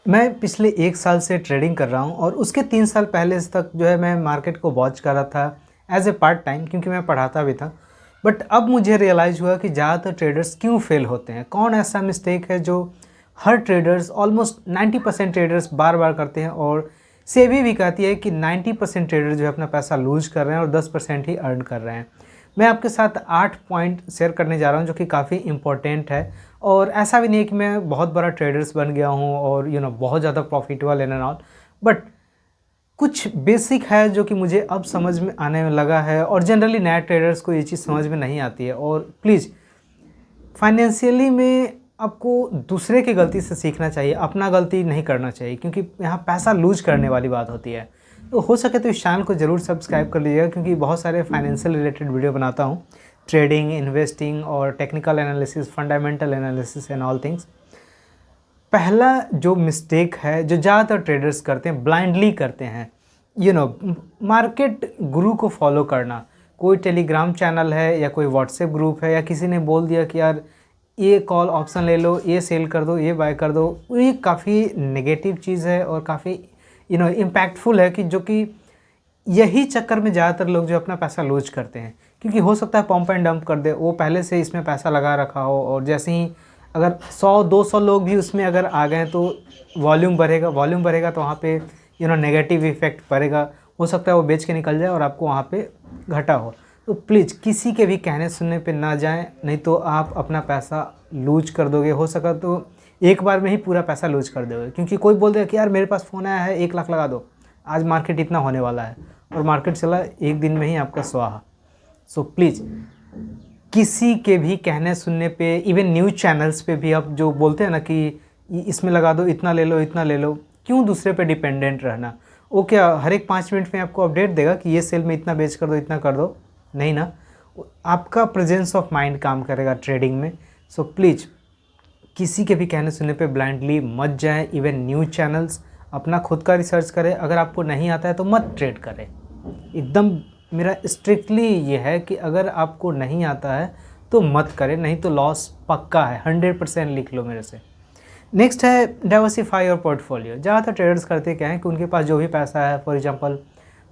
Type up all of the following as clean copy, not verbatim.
मैं पिछले 1 साल से ट्रेडिंग कर रहा हूँ और उसके 3 साल पहले से तक जो है मैं मार्केट को वॉच कर रहा था एज़ ए पार्ट टाइम, क्योंकि मैं पढ़ाता भी था। बट अब मुझे रियलाइज़ हुआ कि ज़्यादातर ट्रेडर्स क्यों फेल होते हैं, कौन ऐसा मिस्टेक है जो हर ट्रेडर्स ऑलमोस्ट 90% ट्रेडर्स बार बार करते हैं। और सेबी भी कहती है कि 90% ट्रेडर जो है अपना पैसा लूज कर रहे हैं और 10% ही अर्न कर रहे हैं। मैं आपके साथ 8 पॉइंट शेयर करने जा रहा हूँ जो कि काफ़ी इंपॉर्टेंट है। और ऐसा भी नहीं है कि मैं बहुत बड़ा ट्रेडर्स बन गया हूँ और बहुत ज़्यादा प्रॉफिटेबल एंड ऑल, बट कुछ बेसिक है जो कि मुझे अब समझ में आने में लगा है। और जनरली नए ट्रेडर्स को ये चीज़ समझ में नहीं आती है। और प्लीज़, फाइनेंशियली में आपको दूसरे की गलती से सीखना चाहिए, अपना गलती नहीं करना चाहिए, क्योंकि यहाँ पैसा लूज करने वाली बात होती है। तो हो सके तो इस चैनल को ज़रूर सब्सक्राइब कर लीजिएगा, क्योंकि बहुत सारे फाइनेंशियल रिलेटेड वीडियो बनाता हूँ, ट्रेडिंग, इन्वेस्टिंग और technical analysis, fundamental analysis and all things. पहला जो मिस्टेक है जो ज़्यादातर ट्रेडर्स करते हैं, ब्लाइंडली करते हैं, मार्केट गुरु को फॉलो करना। कोई टेलीग्राम चैनल है या कोई व्हाट्सएप ग्रुप है या किसी ने बोल दिया कि यार ये कॉल ऑप्शन ले लो, ये सेल कर दो, ये बाय कर दो, ये काफ़ी नेगेटिव चीज़ है और काफ़ी इम्पैक्टफुल है, कि जो कि यही चक्कर में ज़्यादातर लोग जो अपना पैसा लूज करते हैं। क्योंकि हो सकता है पंप एंड डंप कर दे, वो पहले से इसमें पैसा लगा रखा हो, और जैसे ही अगर 100-200 लोग भी उसमें अगर आ गए तो वॉल्यूम बढ़ेगा तो वहाँ पे नेगेटिव इफेक्ट पड़ेगा। हो सकता है वो बेच के निकल जाए और आपको वहाँ पे घाटा हो। तो प्लीज़ किसी के भी कहने सुनने पे ना जाएं, नहीं तो आप अपना पैसा लूज कर दोगे। हो सका तो एक बार में ही पूरा पैसा लूज कर दोगे, क्योंकि कोई बोल देगा कि यार मेरे पास फ़ोन आया है 1 लाख लगा दो, आज मार्केट इतना होने वाला है, और मार्केट चला एक दिन में ही आपका स्वाहा। सो प्लीज़, किसी के भी कहने सुनने पे, इवन न्यूज़ चैनल्स पे भी आप जो बोलते हैं ना कि इसमें लगा दो, इतना ले लो, इतना ले लो, क्यों दूसरे पे डिपेंडेंट रहना। वो क्या हर एक 5 मिनट में आपको अपडेट देगा कि ये सेल में इतना बेच कर दो, इतना कर दो? नहीं ना। आपका प्रेजेंस ऑफ माइंड काम करेगा ट्रेडिंग में। सो प्लीज़, किसी के भी कहने सुनने पे ब्लाइंडली मत जाएं। इवन न्यूज़ चैनल्स, अपना खुद का रिसर्च करें। अगर आपको नहीं आता है तो मत ट्रेड करें। एकदम मेरा स्ट्रिक्टली ये है कि अगर आपको नहीं आता है तो मत करें, नहीं तो लॉस पक्का है, 100% लिख लो मेरे से। नेक्स्ट है डाइवर्सिफाई योर पोर्टफोलियो। ज़्यादातर ट्रेडर्स करते क्या हैं कि उनके पास जो भी पैसा है, फॉर एग्जांपल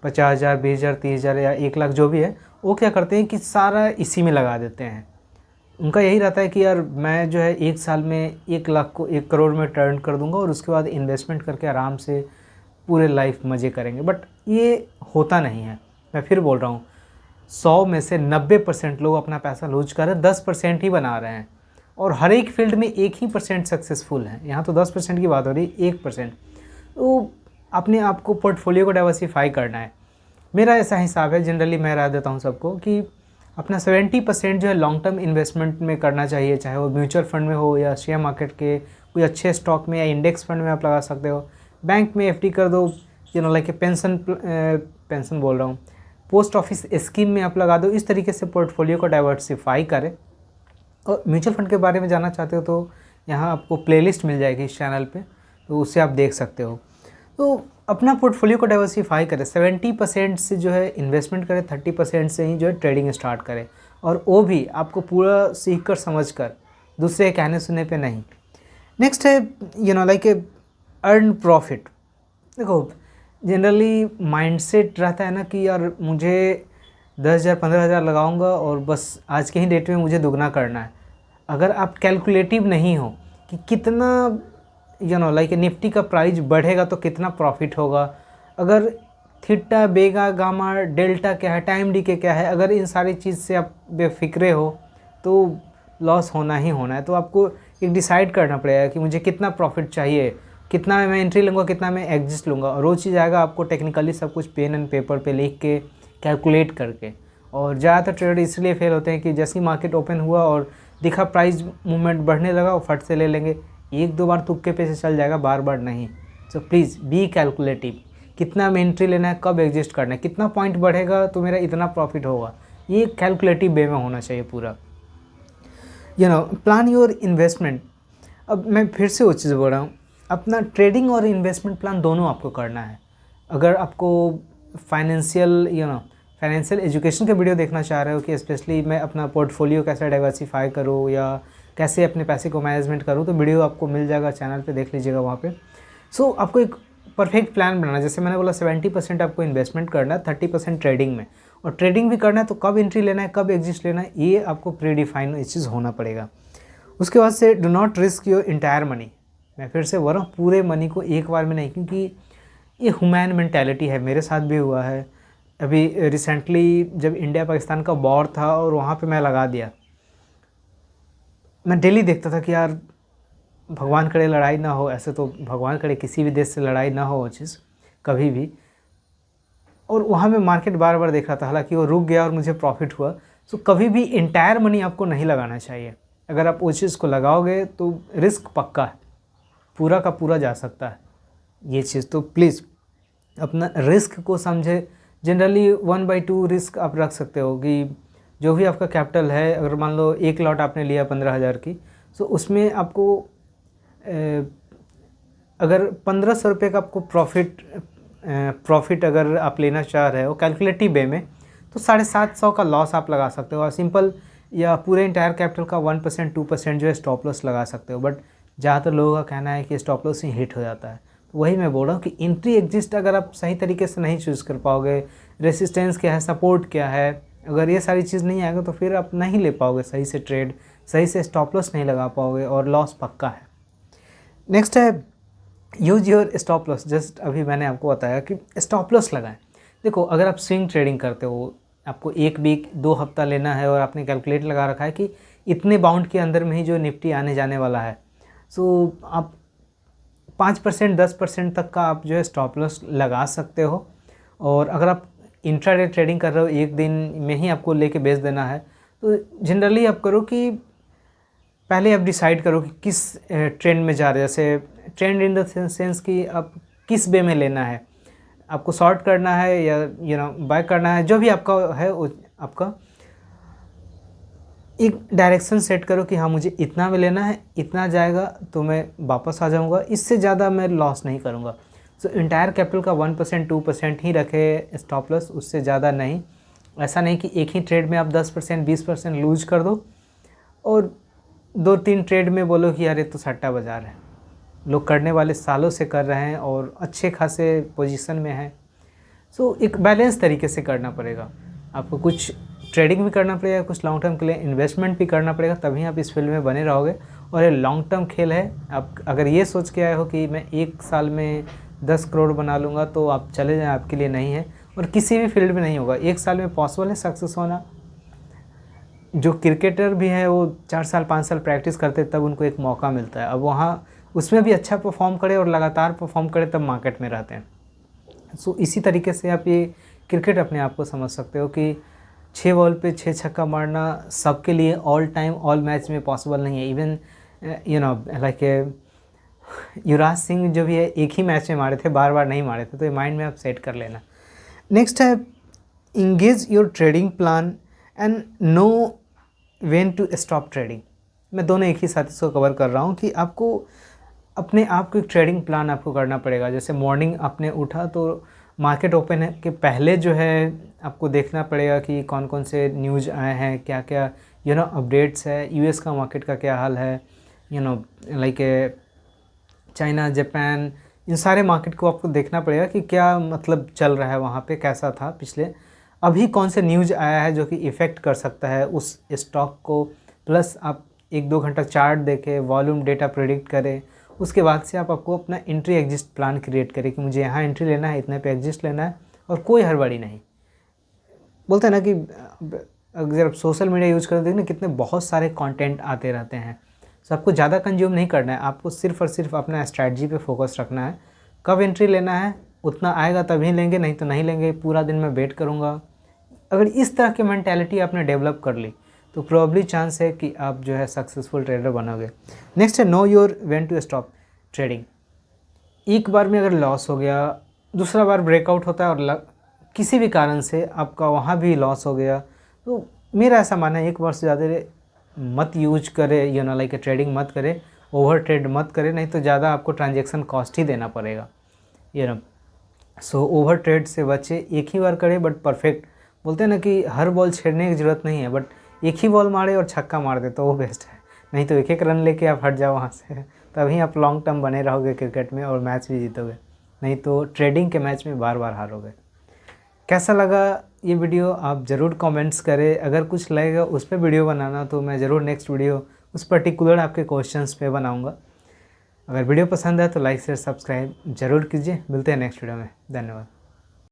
50,000, 20,000, 30,000 या 1 लाख जो भी है, वो क्या करते हैं कि सारा इसी में लगा देते हैं। उनका यही रहता है कि यार मैं जो है 1 साल में 1 लाख को 1 करोड़ में टर्न कर दूंगा और उसके बाद इन्वेस्टमेंट करके आराम से पूरे लाइफ मज़े करेंगे। बट ये होता नहीं है। मैं फिर बोल रहा हूँ, 100 में से 90% लोग अपना पैसा लूज कर रहे हैं, 10% ही बना रहे हैं। और हर एक फील्ड में 1 ही % सक्सेसफुल है। यहाँ तो 10% की बात हो रही है, 1%। तो अपने आप को, पोर्टफोलियो को डाइवर्सिफाई करना है। मेरा ऐसा हिसाब है, जनरली मैं राय देता हूँ सबको कि अपना 70% जो है लॉन्ग टर्म इन्वेस्टमेंट में करना चाहिए, चाहे वो म्यूचुअल फंड में हो या शेयर मार्केट के कोई अच्छे स्टॉक में या इंडेक्स फंड में आप लगा सकते हो। बैंक में एफडी कर दो, लाइक पेंशन बोल रहा हूँ, पोस्ट ऑफिस स्कीम में आप लगा दो। इस तरीके से पोर्टफोलियो को डाइवर्सिफाई करें। और म्यूचुअल फंड के बारे में जानना चाहते हो तो यहाँ आपको प्लेलिस्ट मिल जाएगी इस चैनल पे, तो उससे आप देख सकते हो। तो अपना पोर्टफोलियो को डाइवर्सिफाई करें, 70% से जो है इन्वेस्टमेंट करें, 30% से ही जो है ट्रेडिंग स्टार्ट करें। और वो भी आपको पूरा सीख कर समझ कर, दूसरे कहने सुनने पे नहीं। नेक्स्ट है लाइक अर्न प्रॉफिट। देखो, जनरली माइंडसेट रहता है ना कि यार मुझे 10,000 15,000 लगाऊंगा और बस आज के ही डेट में मुझे दुगना करना है। अगर आप कैलकुलेटिव नहीं हो कि कितना लाइक निफ्टी का प्राइस बढ़ेगा तो कितना प्रॉफिट होगा, अगर थीटा, बेगा, गामा, डेल्टा क्या है, टाइम डीके क्या है, अगर इन सारी चीज़ से आप बेफिक्रे हो तो लॉस होना ही होना है। तो आपको एक डिसाइड करना पड़ेगा कि मुझे कितना प्रॉफिट चाहिए, कितना मैं एंट्री लूँगा, कितना मैं एग्जिट लूँगा। और वो चीज़ आएगा आपको टेक्निकली सब कुछ पेन एंड पेपर पे लिख के, कैलकुलेट करके। और ज़्यादातर ट्रेडर इसलिए फेल होते हैं कि जैसे ही मार्केट ओपन हुआ और दिखा प्राइस मूवमेंट बढ़ने लगा, वो फट से ले लेंगे। 1-2 बार तुक्के पे से चल जाएगा, बार बार नहीं। So please be calculative. कितना में एंट्री लेना है, कब एग्जिस्ट करना है, कितना पॉइंट बढ़ेगा तो मेरा इतना प्रॉफिट होगा, ये कैलकुलेटिव वे में होना चाहिए पूरा। Plan your investment. अब मैं फिर से वो चीज़ बोल रहा हूँ, अपना ट्रेडिंग और इन्वेस्टमेंट प्लान दोनों आपको करना है। अगर आपको फाइनेंशियल एजुकेशन का वीडियो देखना चाह रहे हो कि स्पेशली मैं अपना पोर्टफोलियो कैसे डाइवर्सिफाई करूँ या कैसे अपने पैसे को मैनेजमेंट करूँ, तो वीडियो आपको मिल जाएगा चैनल पे, देख लीजिएगा वहाँ पे। सो आपको एक परफेक्ट प्लान बनाना है। जैसे मैंने बोला 70% आपको इन्वेस्टमेंट करना है, 30% ट्रेडिंग में, और ट्रेडिंग भी करना है तो कब एंट्री लेना है, कब एग्जिट लेना है, ये आपको प्री डिफाइन ये चीज़ होना पड़ेगा। उसके बाद से do not risk your entire money. मैं फिर से बोल रहा हूँ, पूरे मनी को एक बार में नहीं, क्योंकि ये ह्यूमैन मेंटालिटी है, मेरे साथ भी हुआ है। अभी रिसेंटली जब इंडिया पाकिस्तान का वॉर था और वहाँ पे मैं लगा दिया, मैं डेली देखता था कि यार भगवान करे लड़ाई ना हो, ऐसे तो भगवान करे किसी भी देश से लड़ाई ना हो वो चीज़ कभी भी। और वहाँ मैं मार्केट बार बार देख रहा था, हालांकि वो रुक गया और मुझे प्रॉफिट हुआ। सो कभी भी इंटायर मनी आपको नहीं लगाना चाहिए। अगर आप उस चीज़ को लगाओगे तो रिस्क पक्का है, पूरा का पूरा जा सकता है ये चीज़। तो प्लीज़ अपना रिस्क को समझे। जनरली 1/2 रिस्क आप रख सकते हो कि जो भी आपका कैपिटल है, अगर मान लो एक लॉट आपने लिया 15,000 की, तो उसमें आपको अगर 1,500 रुपये का आपको प्रॉफिट अगर आप लेना चाह रहे हो कैलकुलेटिव वे में, तो 750 का लॉस आप लगा सकते हो। और सिंपल या पूरे इंटायर कैपिटल का 1% 2% जो है स्टॉप लॉस लगा सकते हो। बट ज़्यादातर लोगों का कहना है कि स्टॉप लॉस ही हिट हो जाता है। तो वही मैं बोल रहा हूँ कि एंट्री एग्जिस्ट अगर आप सही तरीके से नहीं चूज़ कर पाओगे, रेसिस्टेंस क्या है, सपोर्ट क्या है, अगर ये सारी चीज़ नहीं आएगा तो फिर आप नहीं ले पाओगे सही से ट्रेड, सही से स्टॉप लॉस नहीं लगा पाओगे और लॉस पक्का है। नेक्स्ट है use your stop loss. Just अभी मैंने आपको बताया कि स्टॉप लॉस लगाएं। देखो, अगर आप स्विंग ट्रेडिंग करते हो, आपको 1 वीक 2 हफ्ता लेना है और आपने कैलकुलेट लगा रखा है कि इतने बाउंड के अंदर में ही जो निफ्टी आने जाने वाला है, सो आप 5% 10% तक का आप जो है स्टॉप लॉस लगा सकते हो। और अगर आप इंट्राडे ट्रेडिंग कर रहे हो, एक दिन में ही आपको लेके बेच देना है, तो जनरली आप करो कि पहले आप डिसाइड करो कि किस ट्रेंड में जा रहे हैं। जैसे ट्रेंड इन द सेंस कि आप किस वे में लेना है, आपको शॉर्ट करना है या बाय करना है, जो भी आपका है आपका एक डायरेक्शन सेट करो कि हाँ मुझे इतना में लेना है, इतना जाएगा तो मैं वापस आ जाऊंगा, इससे ज़्यादा मैं लॉस नहीं करूंगा। सो इंटायर कैपिटल का 1% 2% ही रखे स्टॉप लॉस, उससे ज़्यादा नहीं। ऐसा नहीं कि एक ही ट्रेड में आप 10% 20% लूज कर दो और 2-3 ट्रेड में बोलो कि यार ये तो सट्टा बाज़ार है। लोग करने वाले सालों से कर रहे हैं और अच्छे खासे पोजीशन में हैं। सो एक बैलेंस तरीके से करना पड़ेगा आपको, कुछ ट्रेडिंग भी करना पड़ेगा, कुछ लॉन्ग टर्म के लिए इन्वेस्टमेंट भी करना पड़ेगा, तभी आप इस फील्ड में बने रहोगे। और ये लॉन्ग टर्म खेल है। आप अगर ये सोच के आए हो कि मैं 1 साल में 10 करोड़ बना लूँगा तो आप चले जाएँ, आपके लिए नहीं है और किसी भी फील्ड में नहीं होगा। 1 साल में पॉसिबल है सक्सेस होना। जो क्रिकेटर भी है वो 4 साल 5 साल प्रैक्टिस करते तब उनको एक मौका मिलता है। अब वहाँ उसमें भी अच्छा परफॉर्म करे और लगातार परफॉर्म करे तब मार्केट में रहते हैं। सो इसी तरीके से आप ये क्रिकेट अपने आप को समझ सकते हो कि 6 बॉल पे 6 छक्का मारना सबके लिए ऑल टाइम ऑल मैच में पॉसिबल नहीं है। इवन लाइक युवराज सिंह जो भी है एक ही मैच में मारे थे, बार बार नहीं मारे थे। तो ये माइंड में आप सेट कर लेना। नेक्स्ट है engage your trading plan and know when to stop trading. मैं दोनों एक ही साथ इसको कवर कर रहा हूँ कि आपको अपने आप को एक ट्रेडिंग प्लान आपको करना पड़ेगा। जैसे मॉर्निंग आपने उठा तो मार्केट ओपन है के पहले जो है आपको देखना पड़ेगा कि कौन कौन से न्यूज़ आए हैं, क्या क्या अपडेट्स है, यूएस का मार्केट का क्या हाल है, लाइक चाइना, जापान, इन सारे मार्केट को आपको देखना पड़ेगा कि क्या मतलब चल रहा है वहाँ पे, कैसा था पिछले, अभी कौन से न्यूज़ आया है जो कि इफ़ेक्ट कर सकता है उस स्टॉक को। प्लस आप 1-2 घंटा चार्ट देखें, वॉल्यूम डेटा प्रेडिक्ट करें। उसके बाद से आपको अपना एंट्री एग्जिस्ट प्लान क्रिएट करें कि मुझे यहाँ एंट्री लेना है, इतने पे एग्जिस्ट लेना है और कोई हड़बड़ी नहीं। बोलते हैं ना कि अगर आप सोशल मीडिया यूज़ करते हैं ना, कितने बहुत सारे कंटेंट आते रहते हैं। तो आपको ज़्यादा कंज्यूम नहीं करना है, आपको सिर्फ और सिर्फ अपना स्ट्रैटेजी पे फोकस रखना है। कब एंट्री लेना है, उतना आएगा तभी लेंगे, नहीं तो नहीं लेंगे, पूरा दिन मैं वेट करूँगा। अगर इस तरह की मेंटालिटी आपने डेवलप कर ली तो प्रोबेबली चांस है कि आप जो है सक्सेसफुल ट्रेडर बनोगे। नेक्स्ट है know your when to stop trading. एक बार में अगर लॉस हो गया, दूसरा बार ब्रेकआउट होता है और किसी भी कारण से आपका वहाँ भी लॉस हो गया, तो मेरा ऐसा मानना है 1 वर्ष से ज़्यादा मत यूज करे, लाइक ट्रेडिंग मत करे, ओवर ट्रेड मत करे, नहीं तो ज़्यादा आपको ट्रांजेक्शन कॉस्ट ही देना पड़ेगा। सो ओवर ट्रेड से बचे, एक ही बार करे बट परफेक्ट। बोलते हैं ना कि हर बॉल छेड़ने की ज़रूरत नहीं है, बट एक ही बॉल मारे और छक्का मार दे तो वो बेस्ट है, नहीं तो एक एक रन लेके आप हट जाओ वहाँ से, तभी आप लॉन्ग टर्म बने रहोगे क्रिकेट में और मैच भी जीतोगे, नहीं तो ट्रेडिंग के मैच में बार बार हारोगे। कैसा लगा ये वीडियो आप ज़रूर कमेंट्स करें। अगर कुछ लगेगा उस पर वीडियो बनाना तो मैं ज़रूर नेक्स्ट वीडियो उस पर्टिकुलर आपके क्वेश्चंस पे बनाऊंगा। अगर वीडियो पसंद है तो लाइक शेयर सब्सक्राइब ज़रूर कीजिए। मिलते हैं नेक्स्ट वीडियो में। धन्यवाद।